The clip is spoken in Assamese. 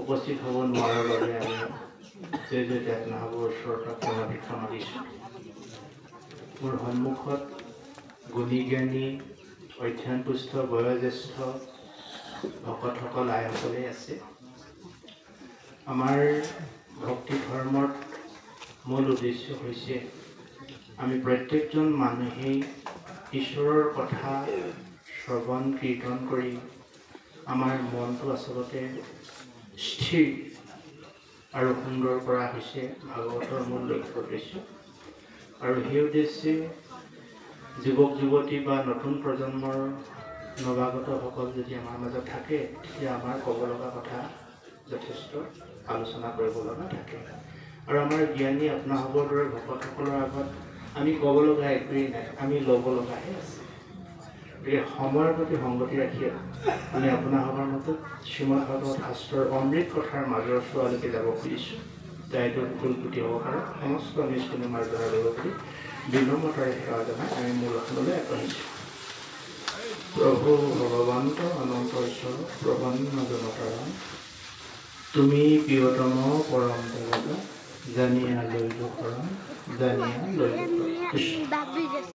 উপস্থিত হ'ব নোৱাৰাৰ বাবে আমি যে আপোনালোকৰ ওচৰত ক্ষমা দিছোঁ। মোৰ সন্মুখত গুণী জ্ঞানী অধ্যয়নপুষ্ট বয়োজ্যেষ্ঠ ভকতসকল আইসকলে আছে। আমাৰ ভক্তি ধৰ্মৰ মূল উদ্দেশ্য হৈছে আমি প্ৰত্যেকজন মানুহেই ঈশ্বৰৰ কথা শ্ৰৱণ কীৰ্তন কৰি আমাৰ মনটো আচলতে স্থিৰ আৰু সুন্দৰ কৰা হৈছে ভাগৱতৰ মূল লক্ষ্য উদ্দেশ্য। আৰু সেই উদ্দেশ্যে যুৱক যুৱতী বা নতুন প্ৰজন্মৰ নৱাগতসকল যদি আমাৰ মাজত থাকে, তেতিয়া আমাৰ ক'ব লগা কথা যথেষ্ট আলোচনা কৰিব লগা থাকে। আৰু আমাৰ জ্ঞানী আপোনাসৱৰ দৰে ভকতসকলৰ আগত আমি ক'ব লগা একোৱেই নাই, আমি ল'ব লগাহে আছে। গতিকে সময়ৰ প্ৰতি সংগতি ৰাখি আমি আপোনাসৱৰ মতে শ্ৰীমদ ভাগৱত শাস্ত্ৰৰ অমৃত কথাৰ মাজৰ ছোৱালৈকে যাব খুজিছোঁ। দায়িত্বত ভুল ত্ৰুটি হ'ব পাৰে, সমস্ত নিষ্পন্ন মাৰ্জনা ল'ব পাৰি বিনম্ৰতাৰে সেৱা জনাই আমি মূল আসনলৈ আগবাঢ়িছোঁ। প্ৰভু ভগৱন্ত অনন্ত ঈশ্বৰ প্ৰবন্ন জনতাৰাম, তুমি প্ৰিয়তম পৰম দেৱতা, জানিয়া লৈলো শৰণ, জানিয়া লৈলো শৰণ।